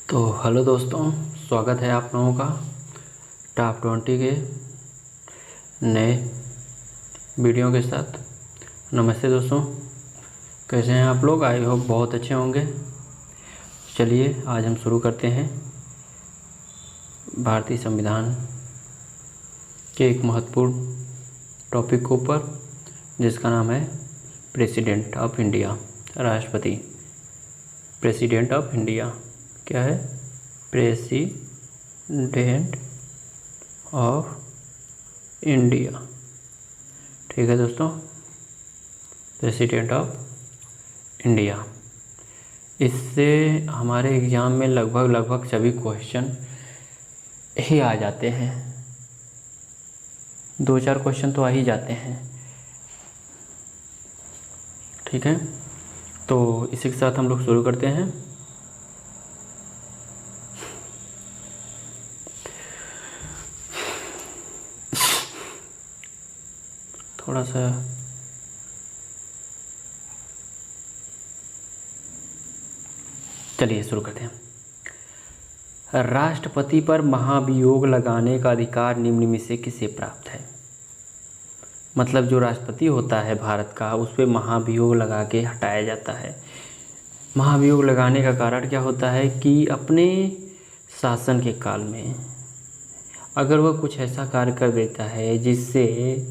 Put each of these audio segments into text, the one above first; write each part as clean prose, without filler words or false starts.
तो हेलो दोस्तों, स्वागत है आप लोगों का टॉप 20 के नए वीडियो के साथ। नमस्ते दोस्तों, कैसे हैं आप लोग? आई होप बहुत अच्छे होंगे। चलिए आज हम शुरू करते हैं भारतीय संविधान के एक महत्वपूर्ण टॉपिक के ऊपर, जिसका नाम है प्रेसिडेंट ऑफ इंडिया, राष्ट्रपति। प्रेसिडेंट ऑफ इंडिया क्या है? President of India. ठीक है दोस्तों, प्रेसिडेंट ऑफ इंडिया। इससे हमारे एग्ज़ाम में लगभग सभी क्वेश्चन ही आ जाते हैं। 2-4 क्वेश्चन तो आ ही जाते हैं। ठीक है, तो इसी के साथ हम लोग शुरू करते हैं। थोड़ा सा चलिए शुरू करते हैं। राष्ट्रपति पर महाभियोग लगाने का अधिकार निम्न में से किसे प्राप्त है? मतलब जो राष्ट्रपति होता है भारत का, उस पर महाभियोग लगा के हटाया जाता है। महाभियोग लगाने का कारण क्या होता है कि अपने शासन के काल में अगर वह कुछ ऐसा कार्य कर देता है जिससे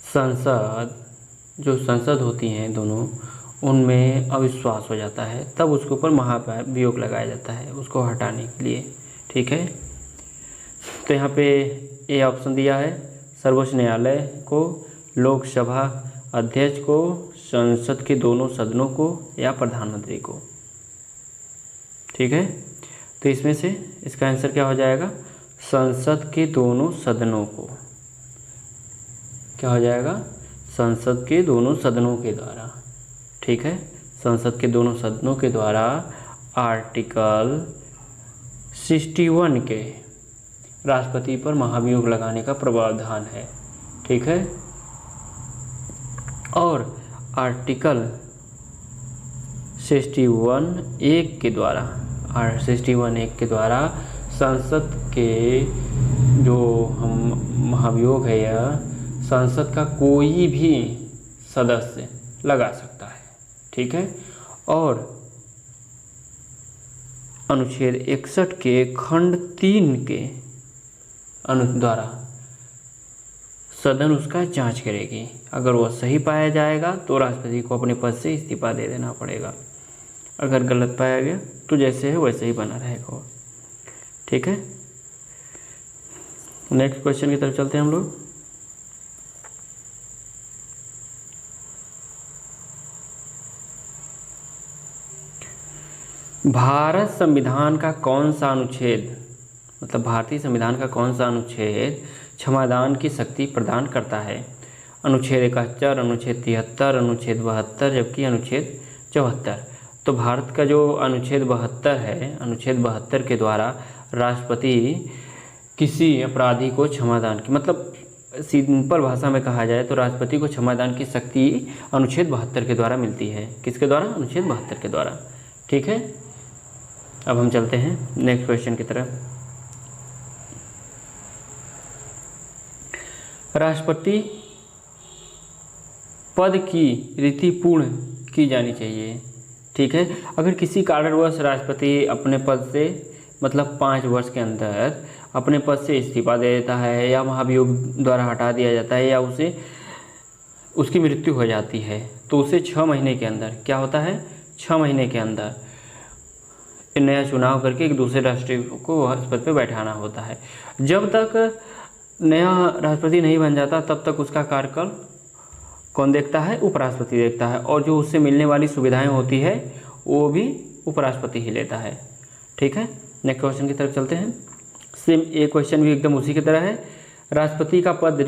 जो संसद होती हैं दोनों, उनमें अविश्वास हो जाता है, तब उसके ऊपर महाभियोग लगाया जाता है, उसको हटाने के लिए। ठीक है, तो यहाँ पे ए ऑप्शन दिया है, सर्वोच्च न्यायालय को, लोकसभा अध्यक्ष को, संसद के दोनों सदनों को, या प्रधानमंत्री को। ठीक है, तो इसमें से इसका आंसर क्या हो जाएगा? संसद के दोनों सदनों को। क्या हो जाएगा? संसद के दोनों सदनों के द्वारा। ठीक है, संसद के दोनों सदनों के द्वारा आर्टिकल 61 के राष्ट्रपति पर महाभियोग लगाने का प्रावधान है। ठीक है, और आर्टिकल 61(1) के द्वारा संसद के जो हम महाभियोग है, यह संसद का कोई भी सदस्य लगा सकता है। ठीक है, और अनुच्छेद 61 के खंड 3 के द्वारा सदन उसका जांच करेगी। अगर वह सही पाया जाएगा तो राष्ट्रपति को अपने पद से इस्तीफा दे देना पड़ेगा। अगर गलत पाया गया तो जैसे है वैसे ही बना रहेगा। ठीक है, नेक्स्ट क्वेश्चन की तरफ चलते हैं हम लोग। भारत संविधान का कौन सा अनुच्छेद, मतलब भारतीय संविधान का कौन सा अनुच्छेद क्षमादान की शक्ति प्रदान करता है? अनुच्छेद 71, अनुच्छेद 73, अनुच्छेद 72, जबकि अनुच्छेद 74। तो भारत का जो अनुच्छेद 72 है, अनुच्छेद 72 के द्वारा राष्ट्रपति किसी अपराधी को क्षमादान की, मतलब सिंपल भाषा में कहा जाए तो राष्ट्रपति को क्षमादान की शक्ति अनुच्छेद 72 के द्वारा मिलती है। किसके द्वारा? अनुच्छेद 72 के द्वारा। ठीक है, अब हम चलते हैं नेक्स्ट क्वेश्चन की तरफ। राष्ट्रपति पद की रीति पूर्ण की जानी चाहिए। ठीक है, अगर किसी कारणवश राष्ट्रपति अपने पद से, मतलब 5 वर्ष के अंदर अपने पद से इस्तीफा दे देता है, या महाभियोग द्वारा हटा दिया जाता है, या उसकी मृत्यु हो जाती है, तो उसे 6 महीने के अंदर क्या होता है? 6 महीने के अंदर नया चुनाव करके एक दूसरे राष्ट्रपति को इस पद पर बैठाना होता है। जब तक नया राष्ट्रपति नहीं बन जाता तब तक उसका कार्यकाल कौन देखता है? उपराष्ट्रपति देखता है, और जो उससे मिलने वाली सुविधाएं होती है वो भी उपराष्ट्रपति ही लेता है। ठीक है, नेक्स्ट क्वेश्चन की तरफ चलते हैं। सेम एक क्वेश्चन भी एकदम उसी की तरह है। राष्ट्रपति का पद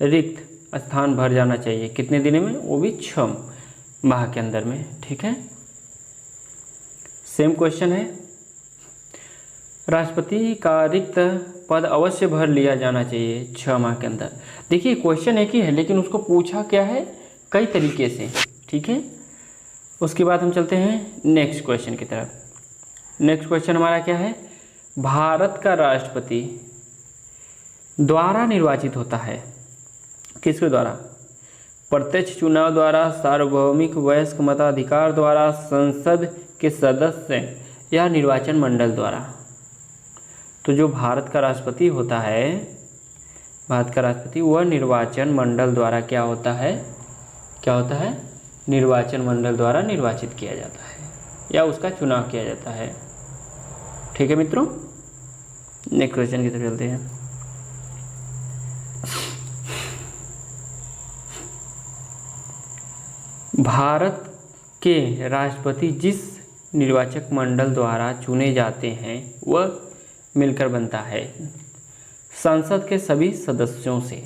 रिक्त स्थान भर जाना चाहिए कितने दिन में? वो भी 6 माह के अंदर में। ठीक है, सेम क्वेश्चन है। राष्ट्रपति का रिक्त पद अवश्य भर लिया जाना चाहिए 6 माह के अंदर। देखिए क्वेश्चन एक ही है, लेकिन उसको पूछा क्या है कई तरीके से। ठीक है, उसके बाद हम चलते हैं नेक्स्ट क्वेश्चन की तरफ। नेक्स्ट क्वेश्चन हमारा क्या है, भारत का राष्ट्रपति द्वारा निर्वाचित होता है, किसके द्वारा? प्रत्यक्ष चुनाव द्वारा, सार्वभौमिक वयस्क मताधिकार द्वारा, संसद के सदस्य या निर्वाचन मंडल द्वारा। तो जो भारत का राष्ट्रपति होता है, भारत का राष्ट्रपति वह निर्वाचन मंडल द्वारा क्या होता है, क्या होता है? निर्वाचन मंडल द्वारा निर्वाचित किया जाता है या उसका चुनाव किया जाता है। ठीक है मित्रों, नेक्स्ट क्वेश्चन की तरफ चलते हैं। भारत के राष्ट्रपति जिस निर्वाचक मंडल द्वारा चुने जाते हैं वह मिलकर बनता है संसद के सभी सदस्यों से,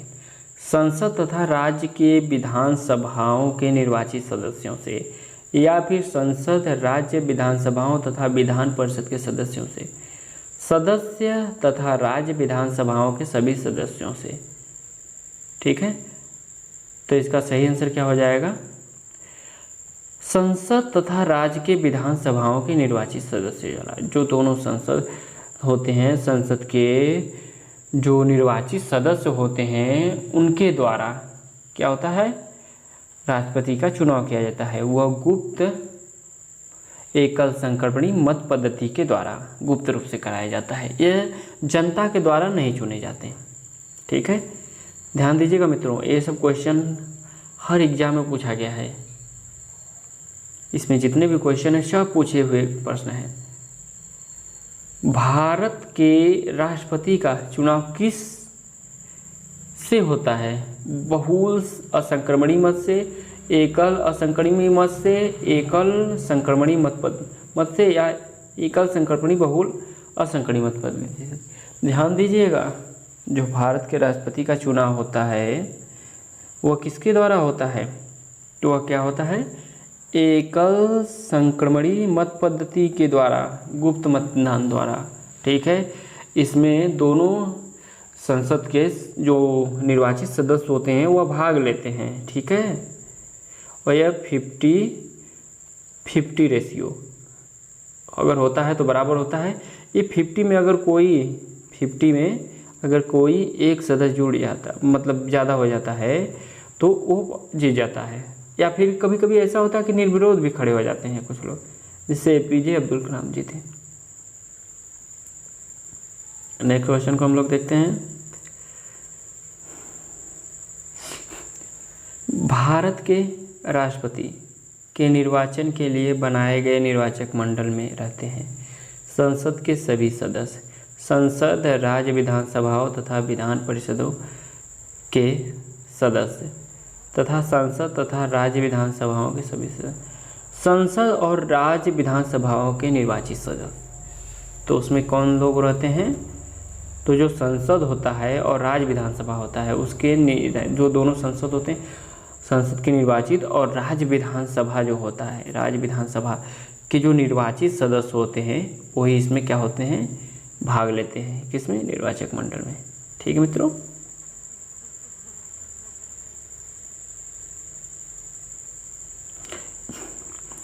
संसद तथा राज्य के विधानसभाओं के निर्वाचित सदस्यों से, या फिर संसद, राज्य विधानसभाओं तथा विधान परिषद के सदस्यों से, सदस्य तथा राज्य विधानसभाओं के सभी सदस्यों से। ठीक है, तो इसका सही आंसर क्या हो जाएगा? संसद तथा राज्य के विधानसभाओं के निर्वाचित सदस्य द्वारा। जो दोनों संसद होते हैं, संसद के जो निर्वाचित सदस्य होते हैं उनके द्वारा क्या होता है, राष्ट्रपति का चुनाव किया जाता है। वह गुप्त एकल संक्रमणी मत पद्धति के द्वारा गुप्त रूप से कराया जाता है, यह जनता के द्वारा नहीं चुने जाते। ठीक है, ध्यान दीजिएगा मित्रों, ये सब क्वेश्चन हर एग्जाम में पूछा गया है। इसमें जितने भी क्वेश्चन हैं सब पूछे हुए प्रश्न हैं। भारत के राष्ट्रपति का चुनाव किस से होता है? बहुल असंक्रमणी मत से, एकल असंक्रमणी मत से, एकल संक्रमणी मत से, या एकल संक्रमणी बहुल असंक्रमणी मत पद्धति से। ध्यान दीजिएगा, जो भारत के राष्ट्रपति का चुनाव होता है वह किसके द्वारा होता है? तो वह क्या होता है? एकल संक्रमणी मत पद्धति के द्वारा, गुप्त मतदान द्वारा। ठीक है, इसमें दोनों संसद के जो निर्वाचित सदस्य होते हैं वह भाग लेते हैं। ठीक है, और यह 50-50 रेशियो अगर होता है तो बराबर होता है। ये 50 में अगर कोई एक सदस्य जुड़ जाता, मतलब ज़्यादा हो जाता है, तो वो जीत जाता है। या फिर कभी कभी ऐसा होता है कि निर्विरोध भी खड़े हो जाते हैं कुछ लोग, जिससे APJ अब्दुल कलाम जी थे। नेक्स्ट क्वेश्चन को हम लोग देखते हैं। भारत के राष्ट्रपति के निर्वाचन के लिए बनाए गए निर्वाचक मंडल में रहते हैं संसद के सभी सदस्य, संसद, राज्य विधानसभाओं तथा विधान परिषदों के सदस्य तथा संसद तथा राज्य विधानसभाओं के सभी सदस्य। संसद और राज्य विधानसभाओं के निर्वाचित सदस्य, तो उसमें कौन लोग रहते हैं? तो जो संसद होता है और राज्य विधानसभा होता है उसके जो दोनों संसद होते हैं, संसद के निर्वाचित, और राज्य विधानसभा जो होता है, राज्य विधानसभा के जो निर्वाचित सदस्य होते हैं वही इसमें क्या होते हैं? भाग लेते हैं। किसमें? निर्वाचक मंडल में। ठीक है मित्रों,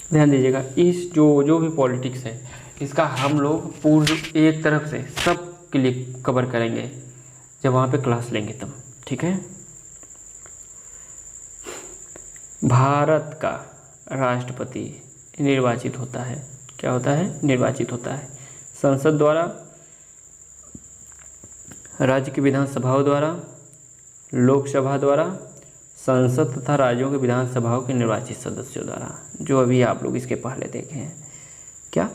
ध्यान दीजिएगा, इस जो भी पॉलिटिक्स है इसका हम लोग पूर्ण एक तरफ से सब क्लिक कवर करेंगे जब वहाँ पे क्लास लेंगे तब। ठीक है, भारत का राष्ट्रपति निर्वाचित होता है, क्या होता है? निर्वाचित होता है संसद द्वारा, राज्य की विधानसभाओं द्वारा, लोकसभा द्वारा, संसद तथा राज्यों के विधानसभाओं के निर्वाचित सदस्यों द्वारा। जो अभी आप लोग इसके पहले देखे हैं, क्या?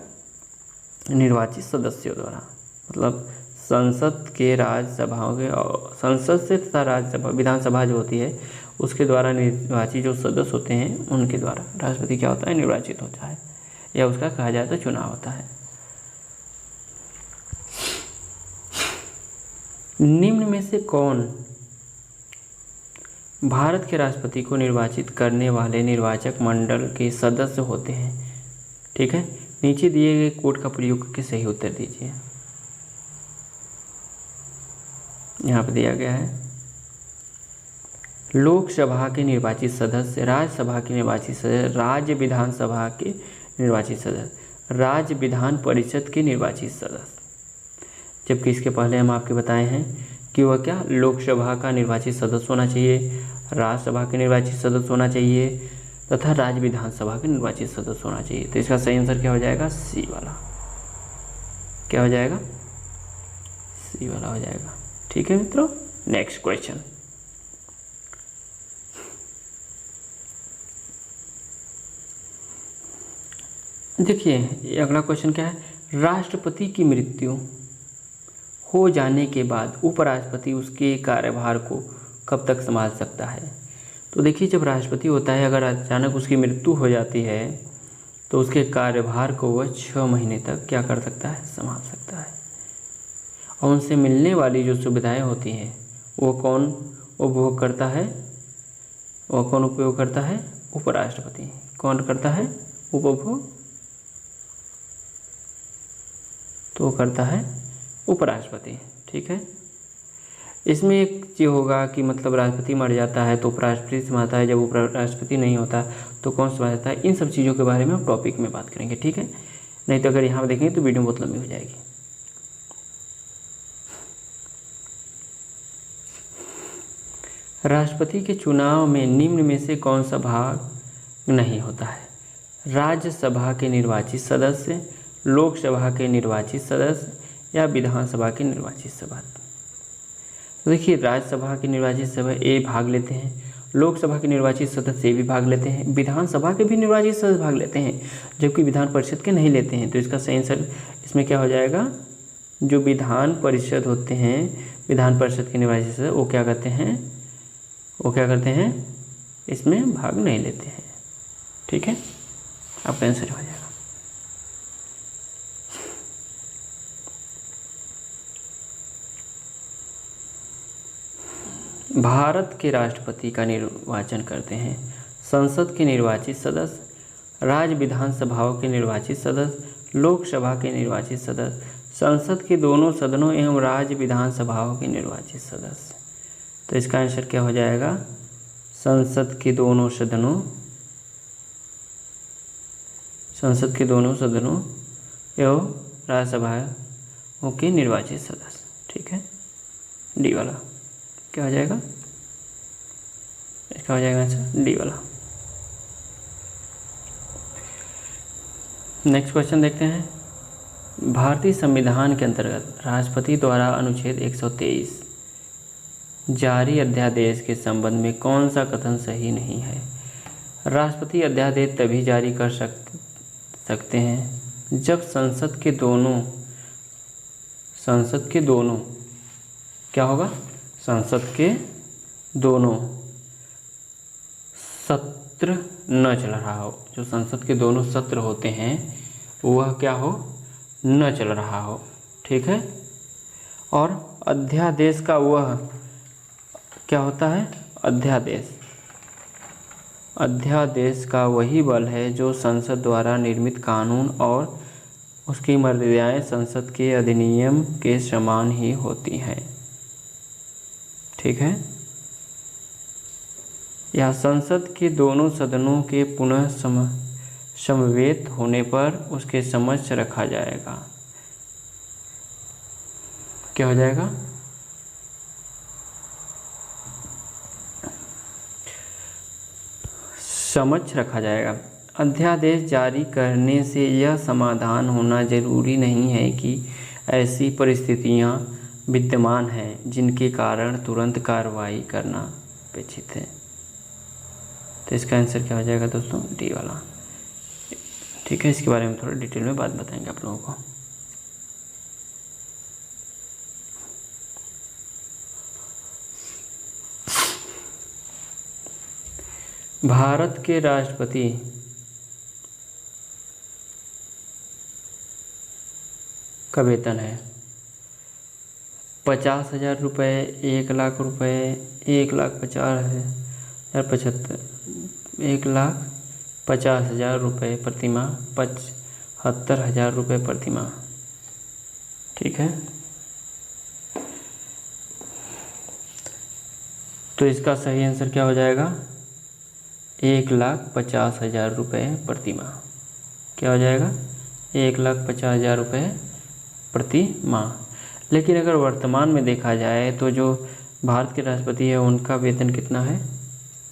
निर्वाचित सदस्यों द्वारा, मतलब संसद के राज्यसभाओं के, और संसद से तथा राज्यसभा विधानसभा जो होती है उसके द्वारा निर्वाचित जो सदस्य होते हैं उनके द्वारा राष्ट्रपति क्या होता है? निर्वाचित होता है, या उसका कहा जाए तो चुनाव होता है। निम्न में से कौन भारत के राष्ट्रपति को निर्वाचित करने वाले निर्वाचक मंडल के सदस्य होते हैं? ठीक है, नीचे दिए गए कोड का प्रयोग करके सही उत्तर दीजिए। यहाँ पर दिया गया है, लोकसभा के निर्वाचित सदस्य, राज्यसभा के निर्वाचित सदस्य, राज्य विधानसभा के निर्वाचित सदस्य, राज्य विधान परिषद के निर्वाचित सदस्य। जबकि इसके पहले हम आपके बताए हैं कि वह क्या, लोकसभा का निर्वाचित सदस्य होना चाहिए, राज्यसभा के निर्वाचित सदस्य होना चाहिए तथा राज्य विधानसभा के निर्वाचित सदस्य होना चाहिए। तो इसका सही आंसर क्या हो जाएगा, सी वाला। क्या हो जाएगा, सी वाला हो जाएगा। ठीक है मित्रों, नेक्स्ट क्वेश्चन। देखिए ये अगला क्वेश्चन क्या है, राष्ट्रपति की मृत्यु हो जाने के बाद उपराष्ट्रपति उसके कार्यभार को कब तक संभाल सकता है। तो देखिए जब राष्ट्रपति होता है, अगर अचानक उसकी मृत्यु हो जाती है तो उसके कार्यभार को वह 6 महीने तक क्या कर सकता है, संभाल सकता है। और उनसे मिलने वाली जो सुविधाएं होती हैं वो कौन उपभोग करता है, वो कौन उपयोग करता है, उपराष्ट्रपति। कौन करता है उपभोग, तो करता है उपराष्ट्रपति। ठीक है, इसमें एक चीज़ होगा कि मतलब राष्ट्रपति मर जाता है तो उपराष्ट्रपति संभालता है, जब उपराष्ट्रपति नहीं होता तो कौन संभालता है। इन सब चीज़ों के बारे में हम टॉपिक में बात करेंगे। ठीक है, नहीं तो अगर यहाँ देखेंगे तो वीडियो बहुत लंबी हो जाएगी। राष्ट्रपति के चुनाव में निम्न में से कौन सा भाग नहीं होता है, राज्यसभा के निर्वाचित सदस्य, लोकसभा के निर्वाचित सदस्य या विधानसभा के निर्वाचित सदस्य। तो देखिए राज्यसभा के निर्वाचित सदस्य ए भाग लेते हैं, लोकसभा के निर्वाचित सदस्य ए भी भाग लेते हैं, विधानसभा के भी निर्वाचित सदस्य भाग लेते हैं, जबकि विधान परिषद के नहीं लेते हैं। तो इसका सही आंसर इसमें क्या हो जाएगा, जो विधान परिषद होते हैं, विधान परिषद के निर्वाचित सदस्य वो क्या करते हैं, वो क्या करते हैं, इसमें भाग नहीं लेते हैं। ठीक है, आपका आंसर हो जाएगा। भारत के राष्ट्रपति का निर्वाचन करते हैं संसद के निर्वाचित सदस्य, राज्य विधानसभाओं के निर्वाचित सदस्य, लोकसभा के निर्वाचित सदस्य, संसद के दोनों सदनों एवं राज्य विधानसभाओं के निर्वाचित सदस्य। तो इसका आंसर क्या हो जाएगा, संसद के दोनों सदनों, संसद के दोनों सदनों एवं राज्यसभाओं के निर्वाचित सदस्य। ठीक है, डी वाला क्या हो जाएगा, इसका हो जाएगा आंसर डी वाला। नेक्स्ट क्वेश्चन देखते हैं। भारतीय संविधान के अंतर्गत राष्ट्रपति द्वारा अनुच्छेद 123 जारी अध्यादेश के संबंध में कौन सा कथन सही नहीं है। राष्ट्रपति अध्यादेश तभी जारी कर सकते हैं जब संसद के दोनों क्या होगा, संसद के दोनों सत्र न चल रहा हो। जो संसद के दोनों सत्र होते हैं वह क्या हो, न चल रहा हो। ठीक है, और अध्यादेश का वह क्या होता है, अध्यादेश का वही बल है जो संसद द्वारा निर्मित कानून और उसकी मर्यादाएं संसद के अधिनियम के समान ही होती हैं। ठीक है, यह संसद के दोनों सदनों के पुनः समवेत होने पर उसके समक्ष रखा जाएगा। क्या हो जाएगा, समक्ष रखा जाएगा। अध्यादेश जारी करने से यह समाधान होना जरूरी नहीं है कि ऐसी परिस्थितियां विद्यमान हैं जिनके कारण तुरंत कार्रवाई करना अपेक्षित है। तो इसका आंसर क्या हो जाएगा दोस्तों, डी वाला। ठीक है, इसके बारे में थोड़ा डिटेल में बात बताएंगे आप लोगों को। भारत के राष्ट्रपति का वेतन है 50,000 रुपये, 1,00,000 रुपये, 1,50,000, 1,50,000 रुपये प्रति माह, 75,000 रुपये प्रति माह। ठीक है, तो इसका सही आंसर क्या हो जाएगा? 1,50,000 रुपये प्रति माह। क्या हो जाएगा? 1,50,000 रुपये प्रति माह। लेकिन अगर वर्तमान में देखा जाए तो जो भारत के राष्ट्रपति है उनका वेतन कितना है?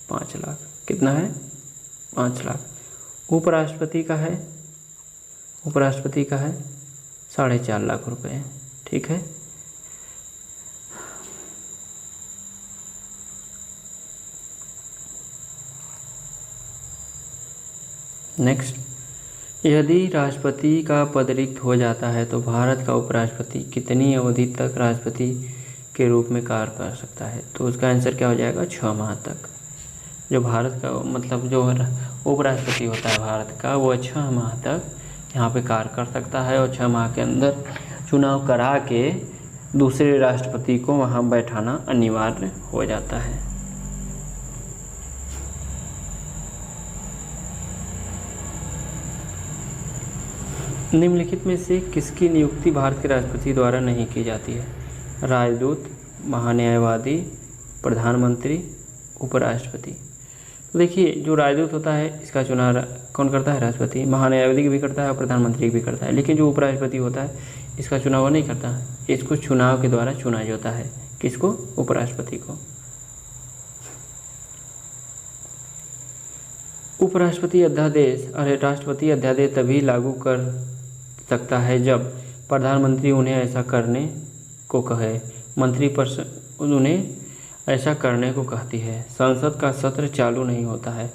5 लाख। कितना है? 5 लाख। उपराष्ट्रपति का है 4.5 लाख रुपए। ठीक है। नेक्स्ट, यदि राष्ट्रपति का पद रिक्त हो जाता है तो भारत का उपराष्ट्रपति कितनी अवधि तक राष्ट्रपति के रूप में कार्य कर सकता है? तो उसका आंसर क्या हो जाएगा? 6 माह तक। जो भारत का मतलब जो उपराष्ट्रपति होता है भारत का, वो 6 माह तक यहाँ पे कार्य कर सकता है और 6 माह के अंदर चुनाव करा के दूसरे राष्ट्रपति को वहाँ बैठाना अनिवार्य हो जाता है। निम्नलिखित में से किसकी नियुक्ति भारत के राष्ट्रपति द्वारा नहीं की जाती है? राजदूत, महान्यायवादी, प्रधानमंत्री, उपराष्ट्रपति। तो देखिए, जो राजदूत होता है इसका चुनाव कौन करता है? राष्ट्रपति। महान्यायवादी भी करता है और प्रधानमंत्री भी करता है। लेकिन जो उपराष्ट्रपति होता है इसका चुनाव नहीं करता, इसको चुनाव के द्वारा चुना जाता है। किसको? उपराष्ट्रपति को। उपराष्ट्रपति अध्यादेश राष्ट्रपति अध्यादेश तभी लागू कर सकता है जब प्रधानमंत्री उन्हें ऐसा करने को कहे, मंत्रिपरिषद उन्हें ऐसा करने को कहती है, संसद का सत्र चालू नहीं होता है,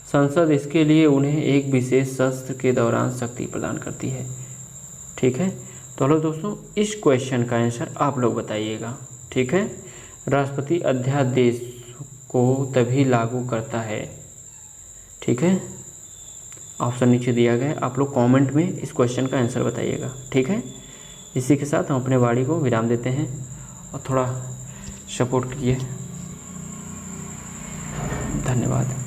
संसद इसके लिए उन्हें एक विशेष सत्र के दौरान शक्ति प्रदान करती है। ठीक है। तो हेलो दोस्तों, इस क्वेश्चन का आंसर आप लोग बताइएगा। ठीक है। राष्ट्रपति अध्यादेश को तभी लागू करता है। ठीक है। ऑप्शन नीचे दिया गया है, आप लोग कमेंट में इस क्वेश्चन का आंसर बताइएगा। ठीक है। इसी के साथ हम अपने वाणी को विराम देते हैं और थोड़ा सपोर्ट कीजिए। धन्यवाद।